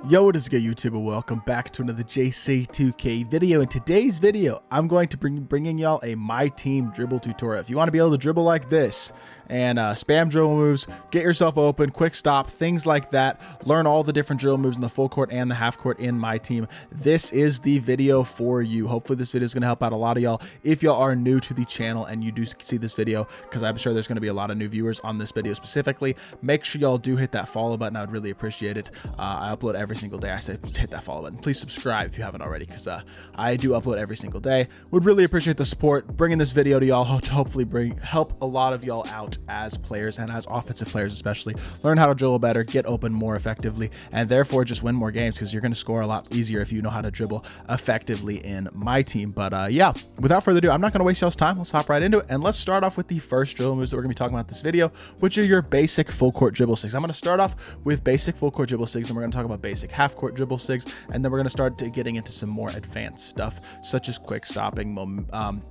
Yo, what is good, YouTube? Welcome back to another JC2K video. In today's video, I'm going to bringing y'all a MyTEAM dribble tutorial. If you want to be able to dribble like this and spam dribble moves, get yourself open, quick stop, things like that, learn all the different dribble moves in the full court and the half court in MyTEAM, this is the video for you. Hopefully this video is going to help out a lot of y'all. If y'all are new to the channel and you do see this video, because I'm sure there's going to be a lot of new viewers on this video specifically, make sure y'all do hit that follow button. I would really appreciate it. I upload every single day. I say hit that follow button. Please subscribe if you haven't already, because I do upload every single day. Would really appreciate the support. Bringing this video to y'all to hopefully help a lot of y'all out as players and as offensive players especially. Learn how to dribble better, get open more effectively, and therefore just win more games, because you're going to score a lot easier if you know how to dribble effectively in MyTEAM. But yeah, without further ado, I'm not going to waste y'all's time. Let's hop right into it, and let's start off with the first dribble moves that we're going to be talking about this video, which are your basic full court dribble sigs. I'm going to start off with basic full court dribble sigs, and we're going to talk about basic half court dribble sigs, and then we're going to start getting into some more advanced stuff such as quick stopping,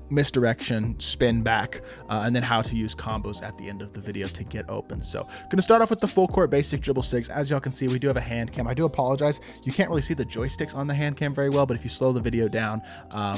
misdirection, spin back, and then how to use combos at the end of the video to get open. So going to start off with the full court basic dribble sigs. As y'all can see, we do have a hand cam. I do apologize, you can't really see the joysticks on the hand cam very well, but if you slow the video down,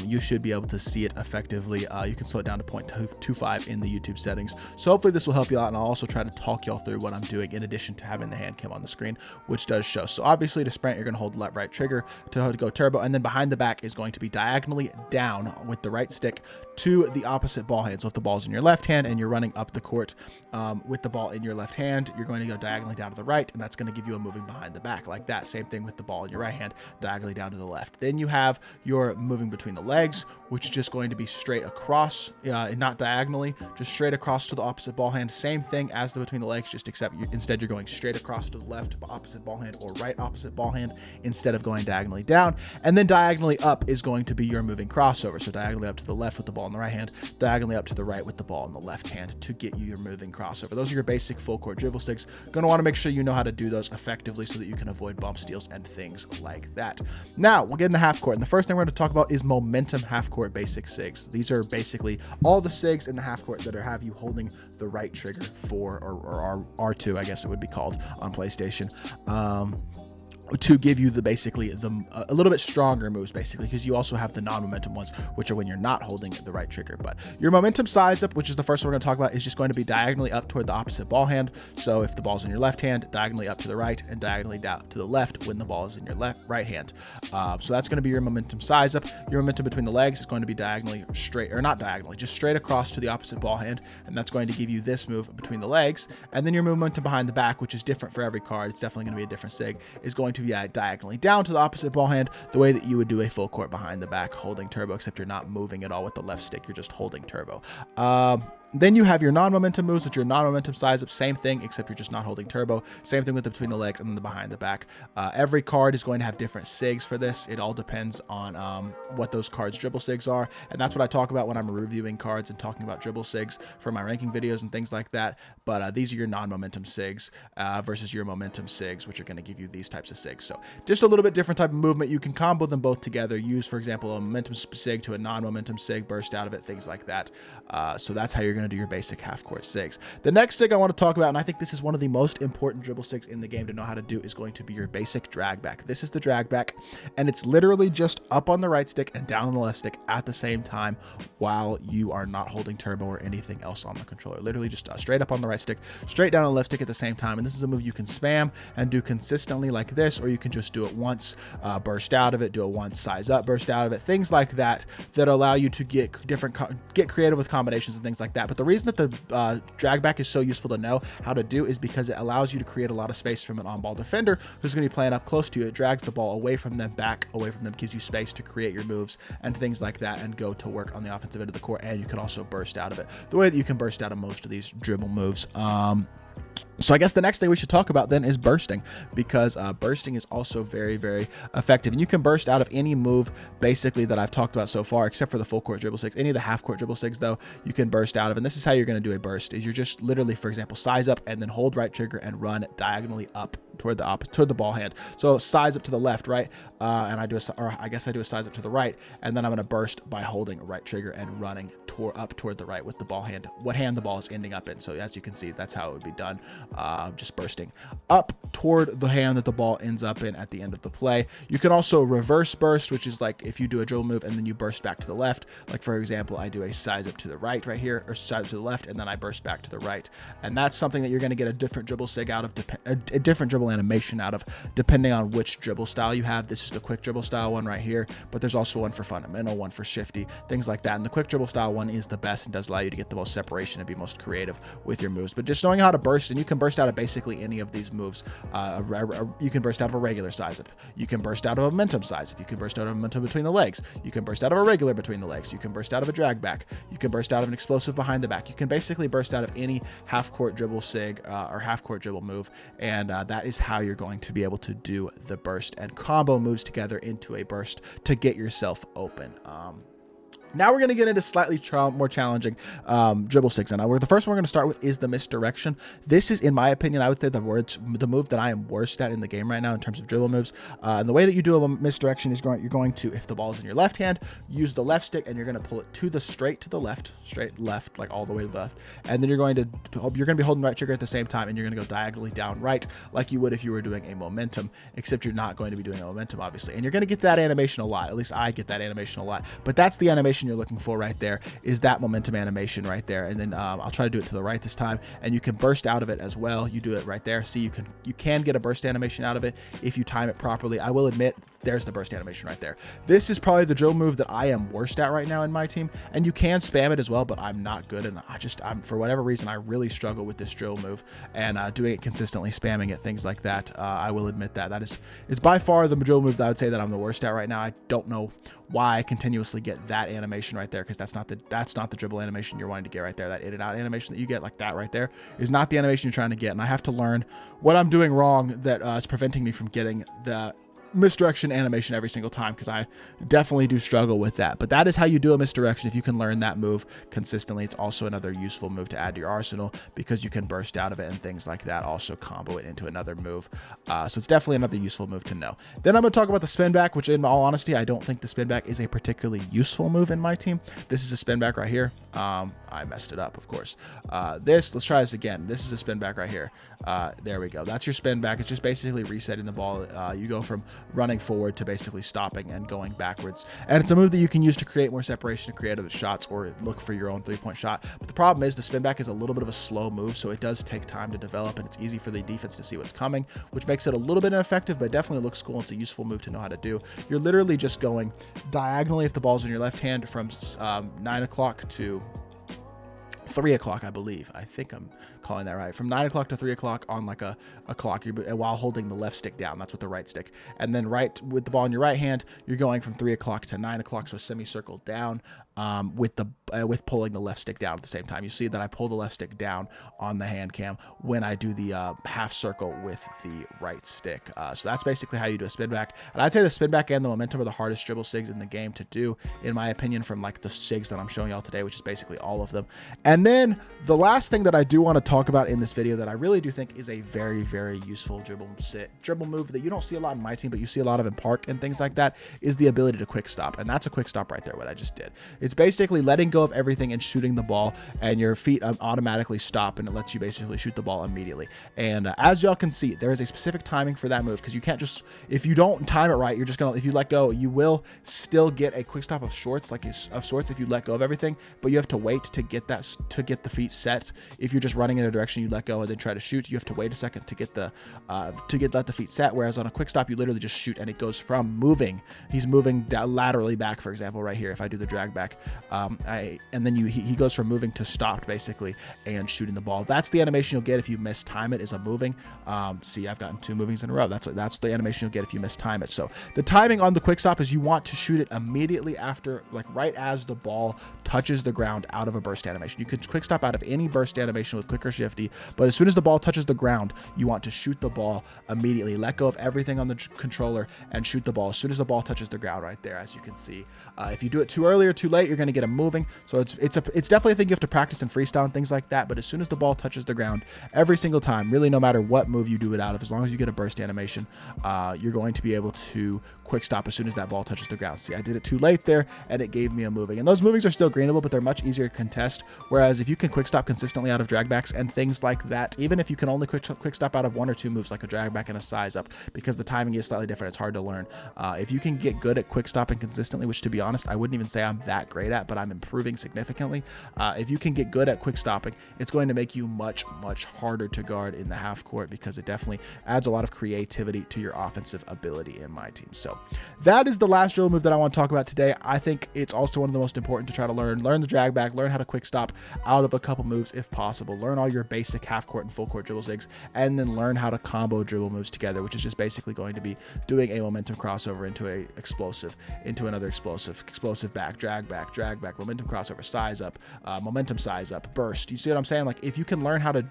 you should be able to see it effectively. You can slow it down to 0.25 in the YouTube settings. So hopefully this will help you out, and I'll also try to talk y'all through what I'm doing in addition to having the hand cam on the screen, which does show. So obviously to sprint, you're going to hold left right trigger to go turbo, and then behind the back is going to be diagonally down with the right stick to the opposite ball hand. So if the ball's in your left hand and you're running up the court with the ball in your left hand, you're going to go diagonally down to the right, and that's going to give you a moving behind the back like that. Same thing with the ball in your right hand, diagonally down to the left. Then you have your moving between the legs, which is just going to be straight across, not diagonally, just straight across to the opposite ball hand. Same thing as the between the legs, just except instead you're going straight across to the left opposite ball hand or right opposite ball hand instead of going diagonally down. And then diagonally up is going to be your moving crossover. So diagonally up to the left with the ball in the right hand, diagonally up to the right with the ball in the left hand to get you your moving crossover. Those are your basic full court dribble sigs. Going to want to make sure you know how to do those effectively so that you can avoid bump steals and things like that. Now we'll get into half court, and the first thing we're going to talk about is momentum half court basic sigs. These are basically all the sigs in the half court that have you holding the right trigger for, or R2, I guess it would be called on PlayStation, to give you basically a little bit stronger moves, basically, because you also have the non-momentum ones, which are when you're not holding the right trigger. But your momentum sides up, which is the first one we're going to talk about, is just going to be diagonally up toward the opposite ball hand. So if the ball's in your left hand, diagonally up to the right and diagonally down to the left when the ball is in your right hand. So that's going to be your momentum size up. Your momentum between the legs is going to be diagonally straight, or not diagonally, just straight across to the opposite ball hand, and that's going to give you this move between the legs. And then your momentum behind the back, which is different for every card, it's definitely going to be a different sig, is going to be diagonally down to the opposite ball hand, the way that you would do a full court behind the back holding turbo, except you're not moving at all with the left stick, you're just holding turbo. Then you have your non-momentum moves, which are non-momentum size up, same thing, except you're just not holding turbo. Same thing with the between the legs and then the behind the back. Every card is going to have different sigs for this. It all depends on what those cards' dribble sigs are, and that's what I talk about when I'm reviewing cards and talking about dribble sigs for my ranking videos and things like that. But these are your non-momentum sigs versus your momentum sigs, which are going to give you these types of sigs. So just a little bit different type of movement. You can combo them both together. Use, for example, a momentum sig to a non-momentum sig, burst out of it, things like that. So that's how you're going to do your basic half court sigs. The next sig I want to talk about, and I think this is one of the most important dribble sigs in the game to know how to do, is going to be your basic drag back. This is the drag back, and it's literally just up on the right stick and down on the left stick at the same time while you are not holding turbo or anything else on the controller. Literally just straight up on the right stick, straight down on the left stick at the same time. And this is a move you can spam and do consistently like this, or you can just do it once, burst out of it, do it once, size up, burst out of it, things like that, that allow you to get creative with combinations and things like that. But the reason that the drag back is so useful to know how to do is because it allows you to create a lot of space from an on-ball defender who's going to be playing up close to you. It drags the ball away from them, back away from them, gives you space to create your moves and things like that and go to work on the offensive end of the court, and you can also burst out of it the way that you can burst out of most of these dribble moves. So I guess the next thing we should talk about then is bursting, because bursting is also very, very effective. And you can burst out of any move basically that I've talked about so far, except for the full court dribble sigs. Any of the half court dribble sigs though, you can burst out of. And this is how you're going to do a burst, is you're just literally, for example, size up and then hold right trigger and run diagonally up toward the ball hand. So size up to the left, right? And I guess I do a size up to the right, and then I'm going to burst by holding right trigger and running up toward the right with the ball hand, what hand the ball is ending up in. So as you can see, that's how it would be done. just bursting up toward the hand that the ball ends up in at the end of the play. You can also reverse burst, which is like if you do a dribble move and then you burst back to the left. Like for example, I do a size up to the right here, or size up to the left, and then I burst back to the right. And that's something that you're going to get a different dribble sig out of, a different dribble animation out of, depending on which dribble style you have. This is the quick dribble style one right here, but there's also one for fundamental, one for shifty, things like that. And the quick dribble style one is the best and does allow you to get the most separation and be most creative with your moves. But just knowing how to burst, and you can burst out of basically any of these moves. You can burst out of a regular size up. You can burst out of a momentum size up. You can burst out of a momentum between the legs. You can burst out of a regular between the legs. You can burst out of a drag back. You can burst out of an explosive behind the back. You can basically burst out of any half-court dribble sig or half-court dribble move, and that is how you're going to be able to do the burst and combo moves together into a burst to get yourself open. Now we're going to get into slightly more challenging dribble sigs. And the first one we're going to start with is the misdirection. This is, in my opinion, I would say the move that I am worst at in the game right now in terms of dribble moves. And the way that you do a misdirection is you're going to, if the ball is in your left hand, use the left stick and you're going to pull it to the straight left, like all the way to the left. And then you're going to be holding the right trigger at the same time, and you're going to go diagonally down right like you would if you were doing a momentum, except you're not going to be doing a momentum, obviously. And you're going to get that animation a lot. At least I get that animation a lot. But that's the animation you're looking for right there, is that momentum animation right there. And then I'll try to do it to the right this time, and you can burst out of it as well. You do it right there. See, you can get a burst animation out of it if you time it properly. I will admit, there's the burst animation right there. This is probably the dribble move that I am worst at right now in my team, and you can spam it as well, but I'm not good, and I'm for whatever reason I really struggle with this dribble move, and doing it consistently, spamming it, things like that. I will admit that it's by far the dribble moves I would say that I'm the worst at right now. I don't know why I continuously get that animation right there, because that's not the dribble animation you're wanting to get right there. That in and out animation that you get like that right there is not the animation you're trying to get, and I have to learn what I'm doing wrong that is preventing me from getting the misdirection animation every single time, because I definitely do struggle with that. But that is how you do a misdirection. If you can learn that move consistently, it's also another useful move to add to your arsenal, because you can burst out of it and things like that, also combo it into another move. So it's definitely another useful move to know. Then I'm going to talk about the spin back, which in all honesty, I don't think the spin back is a particularly useful move in my team. This is a spin back right here. I messed it up, of course. Let's try this again. This is a spin back right here. There we go. That's your spin back. It's just basically resetting the ball. You go from running forward to basically stopping and going backwards. And it's a move that you can use to create more separation, to create other shots, or look for your own three-point shot. But the problem is the spin back is a little bit of a slow move, so it does take time to develop, and it's easy for the defense to see what's coming, which makes it a little bit ineffective, but definitely looks cool. It's a useful move to know how to do. You're literally just going diagonally if the ball's in your left hand from 9 o'clock to 3 o'clock, I believe. I think I'm calling that right. From 9 o'clock to 3 o'clock on like a clock, while holding the left stick down. That's with the right stick. And then right with the ball in your right hand, you're going from 3 o'clock to 9 o'clock, so a semicircle down with pulling the left stick down at the same time. You see that I pull the left stick down on the hand cam when I do the half circle with the right stick. So that's basically how you do a spin back. And I'd say the spin back and the momentum are the hardest dribble sigs in the game to do, in my opinion, from like the sigs that I'm showing y'all today, which is basically all of them. And then the last thing that I do want to talk about in this video that I really do think is a very, very useful dribble move that you don't see a lot in my team, but you see a lot of in park and things like that, is the ability to quick stop. And that's a quick stop right there, what I just did. It's basically letting go of everything and shooting the ball, and your feet automatically stop, and it lets you basically shoot the ball immediately. And as y'all can see, there is a specific timing for that move, because you can't just, if you don't time it right, you're just gonna, if you let go, you will still get a quick stop of sorts if you let go of everything, but you have to wait to get that, to get the feet set. If you're just running in a direction, you let go and then try to shoot, you have to wait a second to get let the feet set. Whereas on a quick stop, you literally just shoot, and it goes from moving. He's moving laterally back, for example, right here. If I do the drag back, and then he goes from moving to stopped basically and shooting the ball. That's the animation you'll get if you mistime it, is a moving. See, I've gotten 2 movings in a row. That's the animation you'll get if you mistime it. So the timing on the quick stop is you want to shoot it immediately after, like right as the ball touches the ground out of a burst animation. You could quick stop out of any burst animation with quick or shifty, but as soon as the ball touches the ground, you want to shoot the ball immediately. Let go of everything on the controller and shoot the ball as soon as the ball touches the ground right there, as you can see. If you do it too early or too late, late, you're going to get them moving. So it's definitely a thing you have to practice in freestyle and things like that. But as soon as the ball touches the ground, every single time, really no matter what move you do it out of, as long as you get a burst animation, you're going to be able to quick stop as soon as that ball touches the ground. See, I did it too late there, and it gave me a moving. And those movings are still greenable, but they're much easier to contest. Whereas if you can quick stop consistently out of drag backs and things like that, even if you can only quick stop out of 1 or 2 moves like a drag back and a size up, because the timing is slightly different, it's hard to learn. If you can get good at quick stopping consistently, which to be honest, I wouldn't even say I'm that great at, but I'm improving significantly. If you can get good at quick stopping, it's going to make you much harder to guard in the half court, because it definitely adds a lot of creativity to your offensive ability in my team. So that is the last dribble move that I want to talk about today. I think it's also one of the most important to try to learn the drag back, learn how to quick stop out of a couple moves if possible, learn all your basic half court and full court dribble zigs, and then learn how to combo dribble moves together, which is just basically going to be doing a momentum crossover into a explosive, into another explosive back, drag back, momentum crossover, size up, momentum size up, burst. You see what I'm saying? Like, if you can learn how to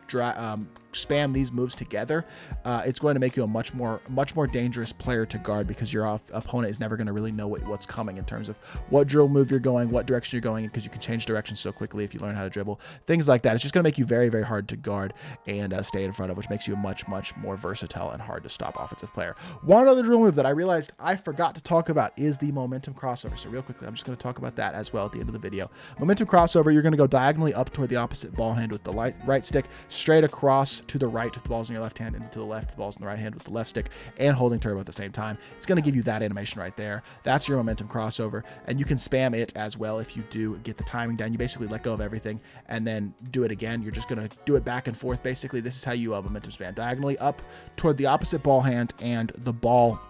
spam these moves together, it's going to make you a much more dangerous player to guard, because your opponent is never going to really know what's coming in terms of what dribble move you're going, what direction you're going in, because you can change direction so quickly if you learn how to dribble, things like that. It's just going to make you very hard to guard and stay in front of, which makes you a much more versatile and hard to stop offensive player. One other dribble move that I realized I forgot to talk about is the momentum crossover. So real quickly, I'm just going to talk about that as well at the end of the video. Momentum crossover, you're going to go diagonally up toward the opposite ball hand with the right stick, straight across to the right if the ball's in your left hand, and to the left if the ball's in the right hand with the left stick, and holding turbo at the same time. It's going to give you that animation right there. That's your momentum crossover, and you can spam it as well if you do get the timing down. You basically let go of everything and then do it again. You're just going to do it back and forth. Basically, this is how you momentum spam: diagonally up toward the opposite ball hand, and the ball,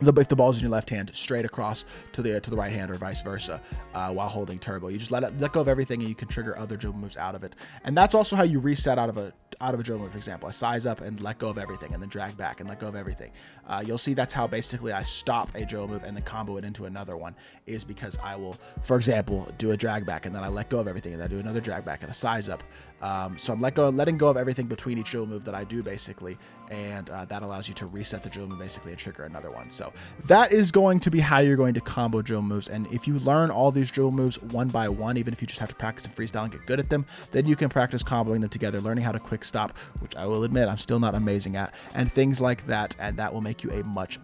if the ball's in your left hand, straight across to the right hand, or vice versa, while holding turbo. You just let go of everything, and you can trigger other dribble moves out of it. And that's also how you reset out of a dribble move. For example, I size up and let go of everything, and then drag back and let go of everything. You'll see that's how basically I stop a dribble move and then combo it into another one, is because I will, for example, do a drag back, and then I let go of everything, and then I do another drag back and a size up. So I'm letting go of everything between each dribble move that I do, basically, and that allows you to reset the dribble move basically and trigger another one. So that is going to be how you're going to combo dribble moves. And if you learn all these dribble moves one by one, even if you just have to practice and freestyle and get good at them, then you can practice comboing them together, learning how to quick stop, which I will admit I'm still not amazing at, and things like that, and that will make you a much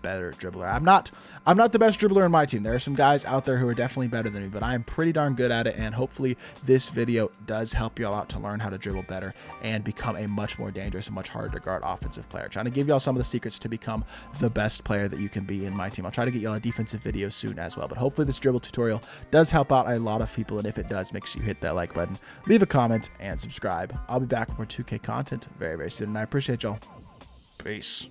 better dribbler. I'm not the best dribbler in my team. There are some guys out there who are definitely better than me, but I am pretty darn good at it, and hopefully this video does help you all out to learn how to dribble better and become a much more dangerous and much harder to guard offensive player. Trying to give y'all some of the secrets to become the best player that you can be in my team. I'll try to get y'all a defensive video soon as well, but hopefully this dribble tutorial does help out a lot of people, and if it does, make sure you hit that like button, leave a comment, and subscribe. I'll be back with more 2K content very soon, and I appreciate y'all. Peace.